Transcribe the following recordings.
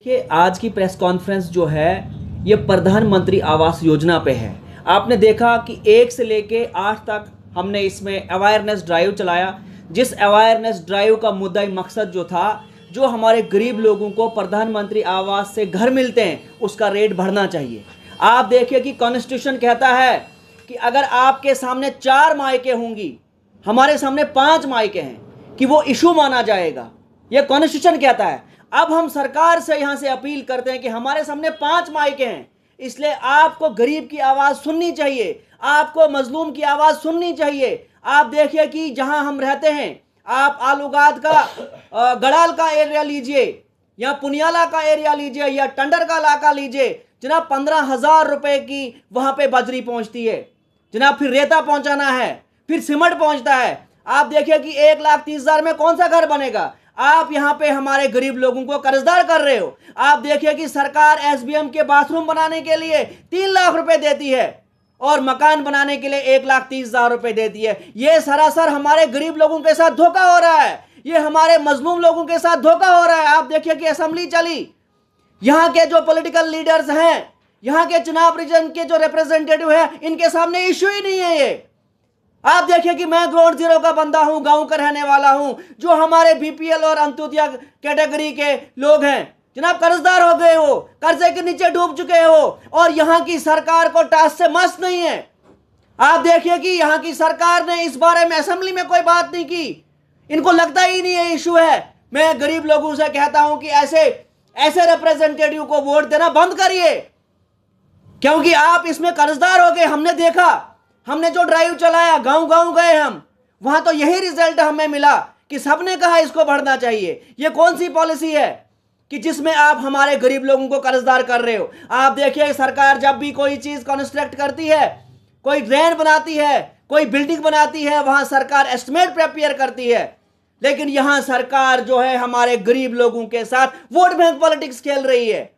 कि आज की प्रेस कॉन्फ्रेंस जो है ये प्रधानमंत्री आवास योजना पे है। आपने देखा कि 1 से लेके 8 तक हमने इसमें अवेयरनेस ड्राइव चलाया, जिस अवेयरनेस ड्राइव का मुद्दा मकसद जो था, जो हमारे गरीब लोगों को प्रधानमंत्री आवास से घर मिलते हैं उसका रेट बढ़ना चाहिए। आप देखिए कि कॉन्स्टिट्यूशन कहता है कि अगर आपके सामने 4 मायके होंगी, हमारे सामने 5 मायके हैं, कि वो इशू माना जाएगा। ये कॉन्स्टिट्यूशन कहता है। अब हम सरकार से यहाँ से अपील करते हैं कि हमारे सामने 5 मायके हैं, इसलिए आपको गरीब की आवाज़ सुननी चाहिए, आपको मजलूम की आवाज़ सुननी चाहिए। आप देखिए कि जहाँ हम रहते हैं, आप आलूगाद का गड़ाल का एरिया लीजिए या पुनियाला का एरिया लीजिए या टंडर का इलाका लीजिए, जनाब 15,000 रुपए की वहाँ पे बजरी पहुँचती है जनाब, फिर रेता पहुँचाना है, फिर सीमेंट पहुँचता है। आप देखिए कि 1,30,000 में कौन सा घर बनेगा। आप यहाँ पे हमारे गरीब लोगों को कर्जदार कर रहे हो। आप देखिए कि सरकार एसबीएम के बाथरूम बनाने के लिए 3 लाख रुपए देती है और मकान बनाने के लिए 1,30,000 रुपए देती है। ये सरासर हमारे गरीब लोगों के साथ धोखा हो रहा है, ये हमारे मजलूम लोगों के साथ धोखा हो रहा है। आप देखिए कि असेंबली चली, यहाँ के जो पॉलिटिकल लीडर्स हैं, यहाँ के चुनाव रीजन के जो रिप्रेजेंटेटिव है, इनके सामने इश्यू ही नहीं है ये। आप देखिए कि मैं ग्राउंड जीरो का बंदा हूं, गांव का रहने वाला हूं, जो हमारे बीपीएल और अंत्योदय कैटेगरी के लोग हैं जनाब, कर्जदार हो गए हो, कर्जे के नीचे डूब चुके हो और यहाँ की सरकार को टास से मस्त नहीं है। आप देखिए कि यहाँ की सरकार ने इस बारे में असेंबली में कोई बात नहीं की, इनको लगता ही नहीं है इशू है। मैं गरीब लोगों से कहता हूं कि ऐसे रिप्रेजेंटेटिव को वोट देना बंद करिए, क्योंकि आप इसमें कर्जदार हो गए। हमने देखा, हमने जो ड्राइव चलाया, गांव गांव गए हम, वहां तो यही रिजल्ट हमें मिला कि सबने कहा इसको बढ़ना चाहिए। ये कौन सी पॉलिसी है कि जिसमें आप हमारे गरीब लोगों को कर्जदार कर रहे हो। आप देखिए सरकार जब भी कोई चीज कंस्ट्रक्ट करती है, कोई ड्रेन बनाती है, कोई बिल्डिंग बनाती है, वहां सरकार एस्टिमेट प्रिपेयर करती है, लेकिन यहां सरकार जो है हमारे गरीब लोगों के साथ वोट बैंक पॉलिटिक्स खेल रही है।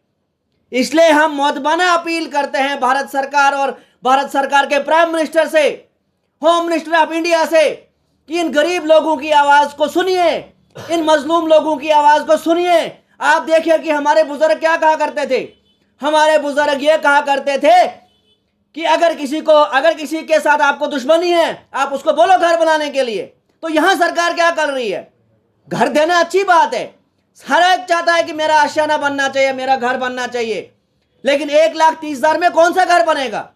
इसलिए हम मौतबाना अपील करते हैं भारत सरकार और भारत सरकार के प्राइम मिनिस्टर से, होम मिनिस्टर ऑफ इंडिया से, कि इन गरीब लोगों की आवाज को सुनिए, इन मजलूम लोगों की आवाज को सुनिए। आप देखिए कि हमारे बुजुर्ग क्या कहा करते थे, हमारे बुजुर्ग ये कहा करते थे कि अगर किसी के साथ आपको दुश्मनी है, आप उसको बोलो घर बनाने के लिए। तो यहां सरकार क्या कर रही है, घर देना अच्छी बात है, हर एक चाहता है कि मेरा आशियाना बनना चाहिए, मेरा घर बनना चाहिए, लेकिन 1,30,000 में कौन सा घर बनेगा।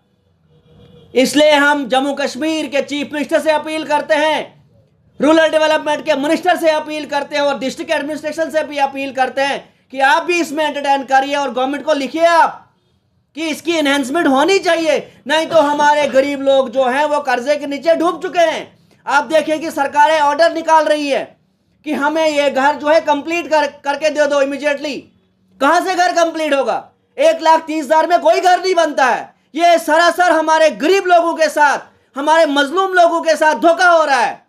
इसलिए हम जम्मू कश्मीर के चीफ मिनिस्टर से अपील करते हैं, रूरल डेवलपमेंट के मिनिस्टर से अपील करते हैं और डिस्ट्रिक्ट एडमिनिस्ट्रेशन से भी अपील करते हैं कि आप भी इसमें एंटरटेन करिए और गवर्नमेंट को लिखिए आप कि इसकी एनहेंसमेंट होनी चाहिए, नहीं तो हमारे गरीब लोग जो हैं वो कर्जे के नीचे डूब चुके हैं। आप देखिए कि सरकारें ऑर्डर निकाल रही है कि हमें ये घर जो है कंप्लीट करके दे दो इमीडिएटली। कहां से घर कंप्लीट होगा, 1,30,000 में कोई घर नहीं बनता है। ये सरासर हमारे गरीब लोगों के साथ, हमारे मजलूम लोगों के साथ धोखा हो रहा है।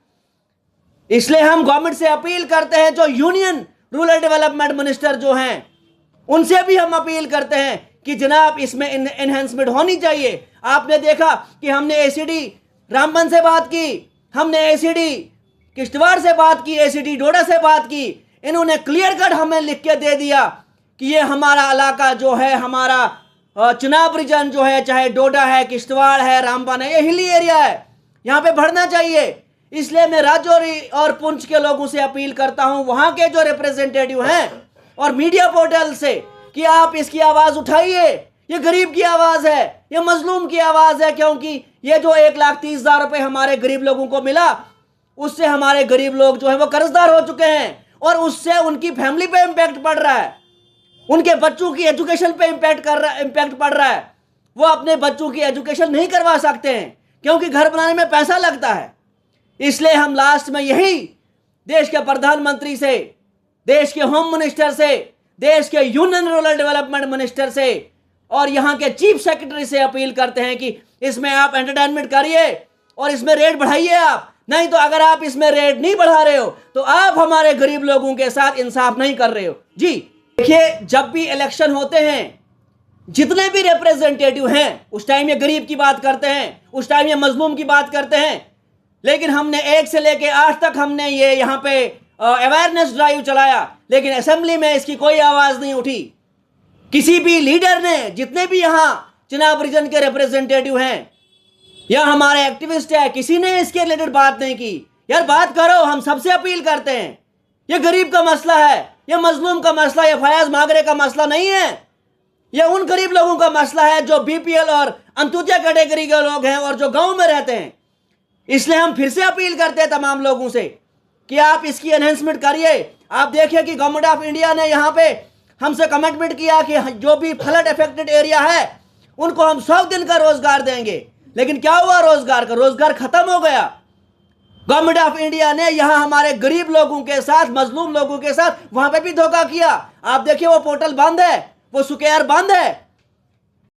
इसलिए हम गवर्नमेंट से अपील करते हैं, जो यूनियन रूरल डेवलपमेंट मिनिस्टर जो हैं, उनसे भी हम अपील करते हैं कि जनाब इसमें एनहेंसमेंट होनी चाहिए। आपने देखा कि हमने एसीडी रामबन से बात की, हमने एसीडी किश्तवाड़ से बात की, एसीडी डोडा से बात की, इन्होंने क्लियर कट हमें लिख के दे दिया कि ये हमारा इलाका जो है, हमारा चुनाव रीजन जो है, चाहे डोडा है, किश्तवाड़ है, रामबन है, ये हिली एरिया है, यहाँ पे बढ़ना चाहिए। इसलिए मैं राजौरी और पुंछ के लोगों से अपील करता हूँ, वहाँ के जो रिप्रेजेंटेटिव हैं और मीडिया पोर्टल से, कि आप इसकी आवाज़ उठाइए। ये गरीब की आवाज़ है, ये मजलूम की आवाज़ है, क्योंकि ये जो 1,30,000 रुपये हमारे गरीब लोगों को मिला, उससे हमारे गरीब लोग जो है वो कर्जदार हो चुके हैं और उससे उनकी फैमिली पे इम्पैक्ट पड़ रहा है, उनके बच्चों की एजुकेशन पे इम्पैक्ट पड़ रहा है। वो अपने बच्चों की एजुकेशन नहीं करवा सकते हैं क्योंकि घर बनाने में पैसा लगता है। इसलिए हम लास्ट में यही देश के प्रधानमंत्री से, देश के होम मिनिस्टर से, देश के यूनियन रूरल डेवलपमेंट मिनिस्टर से और यहाँ के चीफ सेक्रेटरी से अपील करते हैं कि इसमें आप एंटरटेनमेंट करिए और इसमें रेट बढ़ाइए आप। नहीं तो अगर आप इसमें रेट नहीं बढ़ा रहे हो तो आप हमारे गरीब लोगों के साथ इंसाफ नहीं कर रहे हो। जी देखिए, जब भी इलेक्शन होते हैं, जितने भी रिप्रेजेंटेटिव हैं, उस टाइम ये गरीब की बात करते हैं, उस टाइम ये मजलूम की बात करते हैं, लेकिन हमने 1 से लेकर 8 तक हमने ये यहाँ पे अवेयरनेस ड्राइव चलाया, लेकिन असेंबली में इसकी कोई आवाज़ नहीं उठी। किसी भी लीडर ने, जितने भी यहां चिनाब रीजन के रिप्रेजेंटेटिव हैं या हमारे एक्टिविस्ट है, किसी ने इसके रिलेटेड बात नहीं की। यार बात करो, हम सबसे अपील करते हैं। ये गरीब का मसला है, ये मजलूम का मसला, ये फयाज मागरे का मसला नहीं है। ये उन गरीब लोगों का मसला है जो बीपीएल और अंत्योदय कैटेगरी के लोग हैं और जो गांव में रहते हैं। इसलिए हम फिर से अपील करते हैं तमाम लोगों से कि आप इसकी एनहेंसमेंट करिए। आप देखिए कि गवर्नमेंट ऑफ इंडिया ने यहाँ पे हमसे कमिटमेंट किया कि जो भी फ्लड अफेक्टेड एरिया है उनको हम 100 दिन का रोजगार देंगे, लेकिन क्या हुआ? रोजगार का रोजगार खत्म हो गया। गवर्नमेंट ऑफ इंडिया ने यहां हमारे गरीब लोगों के साथ, मजलूम लोगों के साथ वहां पे भी धोखा किया। आप देखिए वो पोर्टल बंद है, वो सुकेयर बंद है।